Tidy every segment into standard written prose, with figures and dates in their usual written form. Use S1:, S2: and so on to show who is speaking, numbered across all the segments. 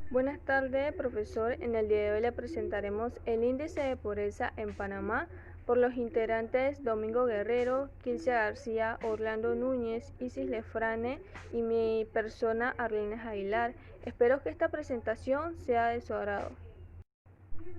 S1: Buenas tardes, profesor. En el día de hoy le presentaremos el índice de pobreza en Panamá por los integrantes Domingo Guerrero, Kilcia García, Orlando Núñez, Isis Lefrane y mi persona Arlenes Aguilar. Espero que esta presentación sea de su agrado.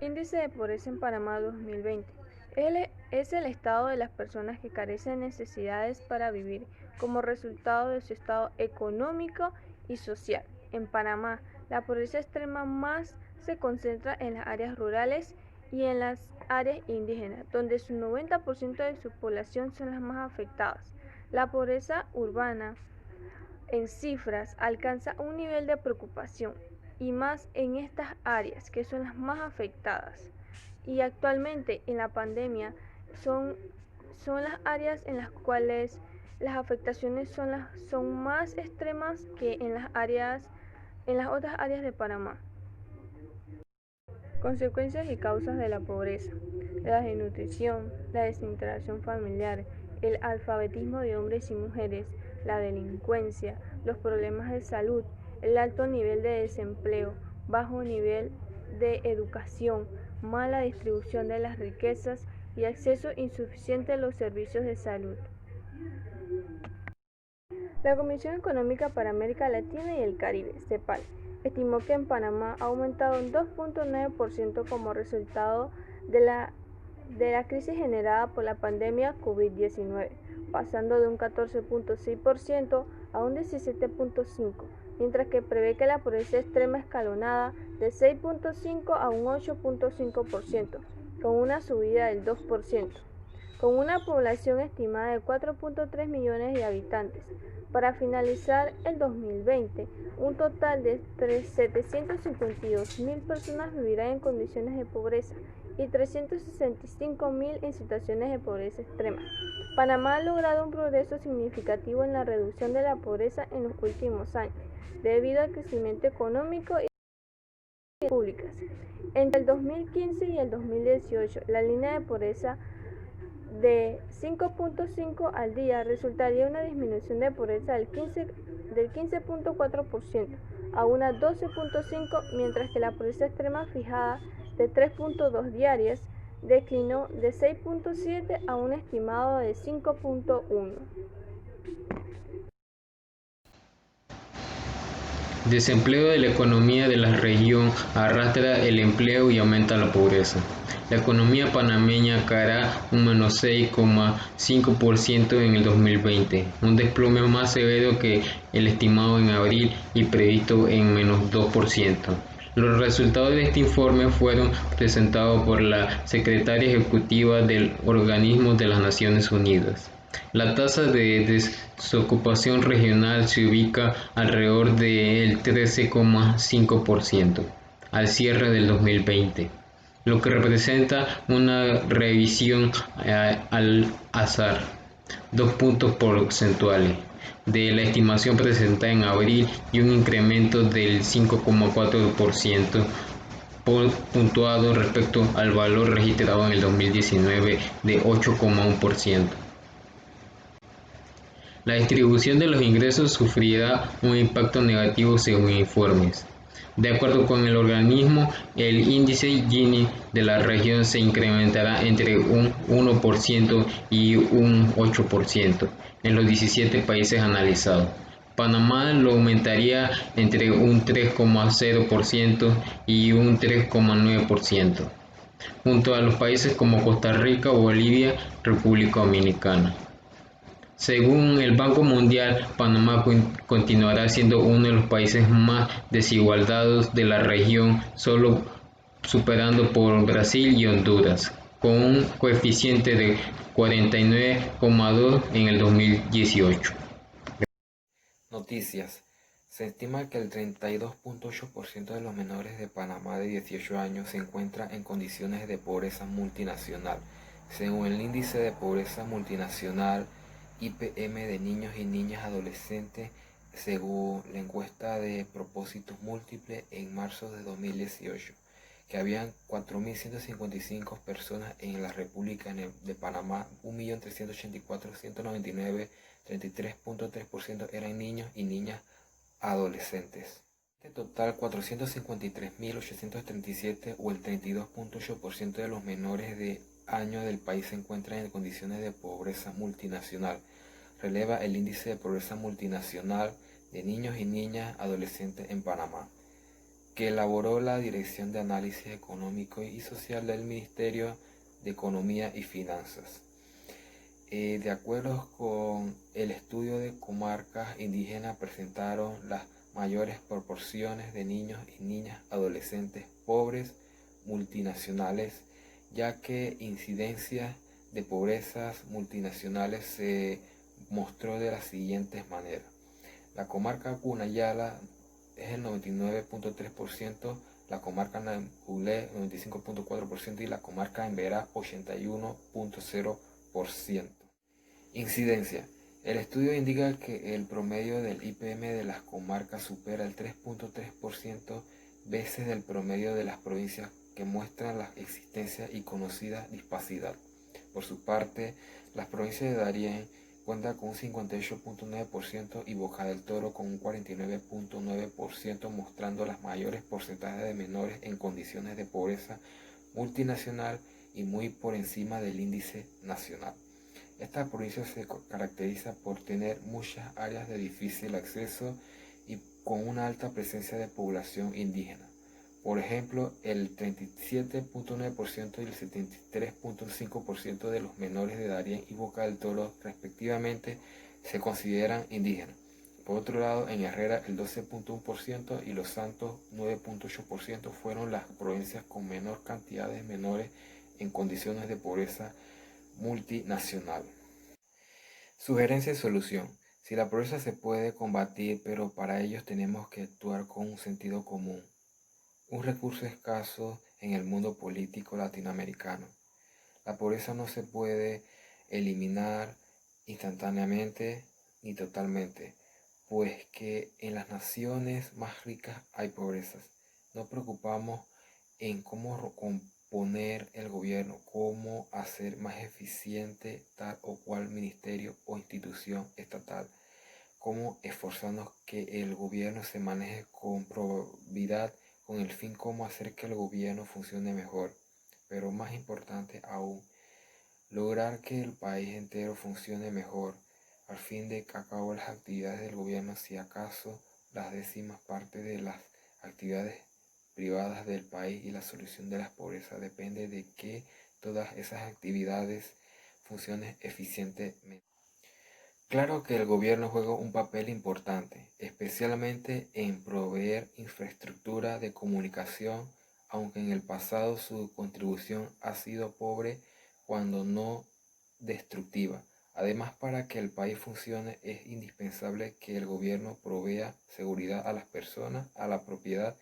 S1: Índice de pobreza en Panamá 2020. Es el estado de las personas que carecen de necesidades para vivir como resultado de su estado económico y social. En Panamá, la pobreza extrema más se concentra en las áreas rurales y en las áreas indígenas, donde su 90% de su población son las más afectadas. La pobreza urbana en cifras alcanza un nivel de preocupación y más en estas áreas que son las más afectadas. Y actualmente en la pandemia son las áreas en las cuales las afectaciones son más extremas que en las otras áreas de Panamá. Consecuencias y causas de la pobreza: la desnutrición, la desintegración familiar, el alfabetismo de hombres y mujeres, la delincuencia, los problemas de salud, el alto nivel de desempleo, bajo nivel de educación, mala distribución de las riquezas y acceso insuficiente a los servicios de salud. La Comisión Económica para América Latina y el Caribe, CEPAL, estimó que en Panamá ha aumentado un 2.9% como resultado de la crisis generada por la pandemia COVID-19, pasando de un 14.6% a un 17.5%, mientras que prevé que la pobreza extrema escalonada de 6.5% a un 8.5%, con una subida del 2%. Con una población estimada de 4.3 millones de habitantes. Para finalizar el 2020, un total de 752.000 personas vivirán en condiciones de pobreza y 365.000 en situaciones de pobreza extrema. Panamá ha logrado un progreso significativo en la reducción de la pobreza en los últimos años, debido al crecimiento económico y públicas. Entre el 2015 y el 2018, la línea de pobreza de 5.5 al día resultaría una disminución de pobreza del 15.4% a una 12.5, mientras que la pobreza extrema fijada de 3.2 diarias declinó de 6.7 a un estimado de 5.1.
S2: Desempleo de la economía de la región arrastra el empleo y aumenta la pobreza. La economía panameña caerá un menos 6,5% en el 2020, un desplome más severo que el estimado en abril y previsto en menos 2%. Los resultados de este informe fueron presentados por la secretaria ejecutiva del Organismo de las Naciones Unidas. La tasa de desocupación regional se ubica alrededor del 13,5% al cierre del 2020, lo que representa una revisión al azar, 2 puntos porcentuales, de la estimación presentada en abril y un incremento del 5,4% puntuado respecto al valor registrado en el 2019 de 8,1%. La distribución de los ingresos sufrirá un impacto negativo según informes. De acuerdo con el organismo, el índice Gini de la región se incrementará entre un 1% y un 8% en los 17 países analizados. Panamá lo aumentaría entre un 3,0% y un 3,9%, junto a los países como Costa Rica, Bolivia, República Dominicana. Según el Banco Mundial, Panamá continuará siendo uno de los países más desigualados de la región, solo superando por Brasil y Honduras, con un coeficiente de 49,2 en el 2018.
S3: Noticias. Se estima que el 32.8% de los menores de Panamá de 18 años se encuentra en condiciones de pobreza multinacional. Según el índice de pobreza multinacional IPM de niños y niñas adolescentes, según la encuesta de propósitos múltiples en marzo de 2018, que habían 4.155 personas en la República de Panamá, 1.384.199, 33.3% eran niños y niñas adolescentes. Total 453.837 o el 32.8% de los menores de año del país se encuentran en condiciones de pobreza multinacional. Releva el índice de pobreza multinacional de niños y niñas adolescentes en Panamá, que elaboró la Dirección de Análisis Económico y Social del Ministerio de Economía y Finanzas. De acuerdo con el estudio de comarcas indígenas, presentaron las mayores proporciones de niños y niñas adolescentes pobres multinacionales, ya que incidencia de pobrezas multinacionales se mostró de las siguientes maneras. La comarca Cunayala es el 99.3%, la comarca Nampulé 95.4% y la comarca Emberá 81.0%. Incidencia. El estudio indica que el promedio del IPM de las comarcas supera el 3.3% veces del promedio de las provincias, que muestran la existencia y conocida disparidad. Por su parte, las provincias de Darién cuentan con un 58.9% y Bocas del Toro con un 49.9%, mostrando las mayores porcentajes de menores en condiciones de pobreza multinacional y muy por encima del índice nacional. Esta provincia se caracteriza por tener muchas áreas de difícil acceso y con una alta presencia de población indígena. Por ejemplo, el 37.9% y el 73.5% de los menores de Darién y Boca del Toro, respectivamente, se consideran indígenas. Por otro lado, en Herrera el 12.1% y Los Santos 9.8% fueron las provincias con menor cantidad de menores en condiciones de pobreza multinacional. Sugerencia y solución. Si la pobreza se puede combatir, pero para ello tenemos que actuar con un sentido común, un recurso escaso en el mundo político latinoamericano. La pobreza no se puede eliminar instantáneamente ni totalmente, pues que en las naciones más ricas hay pobrezas. Nos preocupamos en cómo componer el gobierno, cómo hacer más eficiente tal o cual ministerio o institución estatal, cómo esforzarnos que el gobierno se maneje con probidad, con el fin cómo hacer que el gobierno funcione mejor, pero más importante aún, lograr que el país entero funcione mejor, al fin de que acabo las actividades del gobierno, si acaso las décimas partes de las actividades privadas del país, y la solución de la pobreza depende de que todas esas actividades funcionen eficientemente. Claro que el gobierno juega un papel importante, especialmente en proveer infraestructura de comunicación, aunque en el pasado su contribución ha sido pobre cuando no destructiva. Además, para que el país funcione es indispensable que el gobierno provea seguridad a las personas, a la propiedad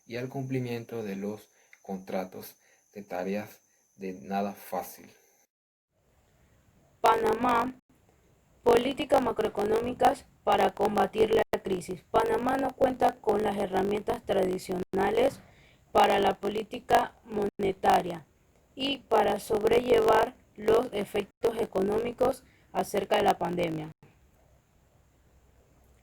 S3: y al cumplimiento de los contratos de tareas de nada fácil.
S4: Panamá. Políticas macroeconómicas para combatir la crisis. Panamá no cuenta con las herramientas tradicionales para la política monetaria y para sobrellevar los efectos económicos acerca de la pandemia.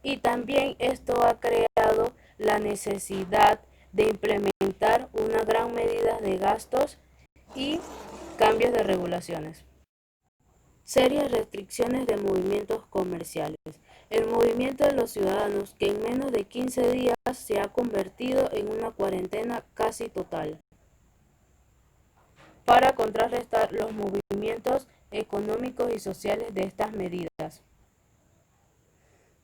S4: Y también esto ha creado la necesidad de implementar una gran medida de gastos y cambios de regulaciones. Serias restricciones de movimientos comerciales. El movimiento de los ciudadanos, que en menos de 15 días se ha convertido en una cuarentena casi total, para contrarrestar los movimientos económicos y sociales de estas medidas.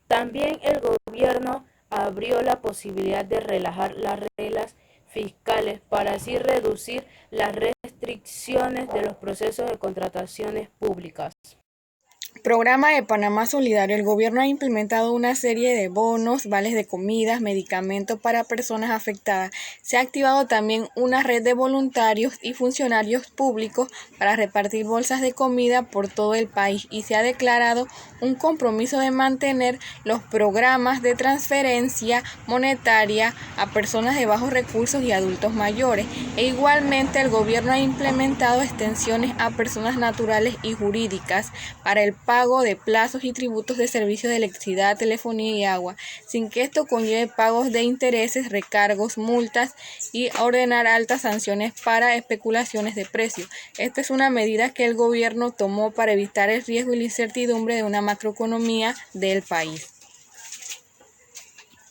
S4: También el gobierno abrió la posibilidad de relajar las reglas fiscales para así reducir las restricciones de los procesos de contrataciones públicas.
S5: Programa de Panamá Solidario. El gobierno ha implementado una serie de bonos, vales de comidas, medicamentos para personas afectadas. Se ha activado también una red de voluntarios y funcionarios públicos para repartir bolsas de comida por todo el país, y se ha declarado un compromiso de mantener los programas de transferencia monetaria a personas de bajos recursos y adultos mayores. E igualmente el gobierno ha implementado extensiones a personas naturales y jurídicas para el pago de plazos y tributos de servicios de electricidad, telefonía y agua, sin que esto conlleve pagos de intereses, recargos, multas y ordenar altas sanciones para especulaciones de precios. Esta es una medida que el gobierno tomó para evitar el riesgo y la incertidumbre de una macroeconomía del país.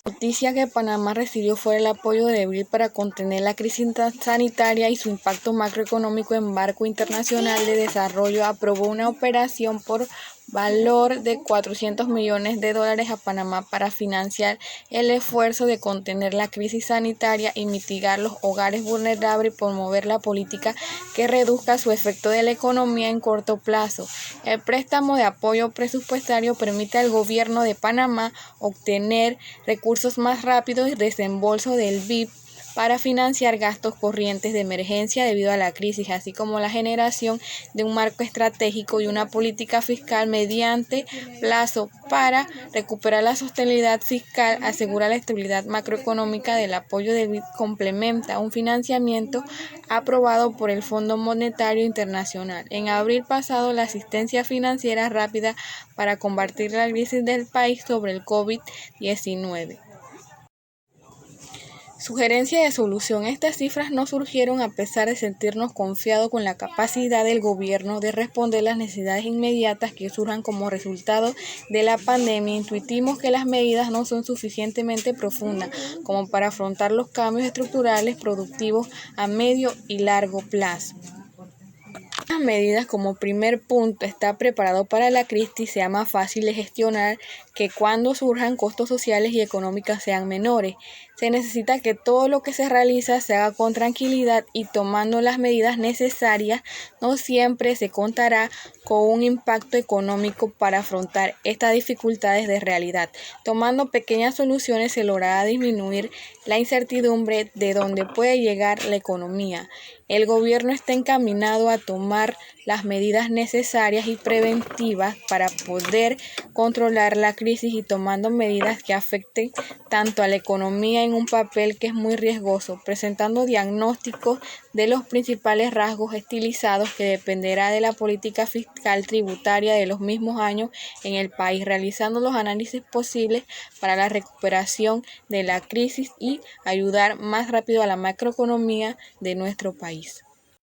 S5: La noticia que Panamá recibió fue el apoyo de Bill para contener la crisis sanitaria y su impacto macroeconómico en Banco Internacional de Desarrollo. Aprobó una operación por valor de $400 millones a Panamá para financiar el esfuerzo de contener la crisis sanitaria y mitigar los hogares vulnerables y promover la política que reduzca su efecto de la economía en corto plazo. El préstamo de apoyo presupuestario permite al gobierno de Panamá obtener recursos más rápidos y desembolso del BIP para financiar gastos corrientes de emergencia debido a la crisis, así como la generación de un marco estratégico y una política fiscal mediante plazo para recuperar la sostenibilidad fiscal, asegurar la estabilidad macroeconómica. Del apoyo del BID complementa un financiamiento aprobado por el Fondo Monetario Internacional. En abril pasado, la asistencia financiera rápida para combatir la crisis del país sobre el COVID-19. Sugerencia de solución. Estas cifras no surgieron a pesar de sentirnos confiados con la capacidad del gobierno de responder las necesidades inmediatas que surjan como resultado de la pandemia. Intuimos que las medidas no son suficientemente profundas como para afrontar los cambios estructurales productivos a medio y largo plazo. Las medidas como primer punto está preparado para la crisis sea más fácil de gestionar que cuando surjan costos sociales y económicos sean menores. Se necesita que todo lo que se realiza se haga con tranquilidad y tomando las medidas necesarias. No siempre se contará con un impacto económico para afrontar estas dificultades de realidad. Tomando pequeñas soluciones se logrará disminuir la incertidumbre de dónde puede llegar la economía. El gobierno está encaminado a tomar las medidas necesarias y preventivas para poder controlar la crisis y tomando medidas que afecten tanto a la economía en un papel que es muy riesgoso, presentando diagnósticos de los principales rasgos estilizados que dependerá de la política fiscal tributaria de los mismos años en el país, realizando los análisis posibles para la recuperación de la crisis y ayudar más rápido a la macroeconomía de nuestro país.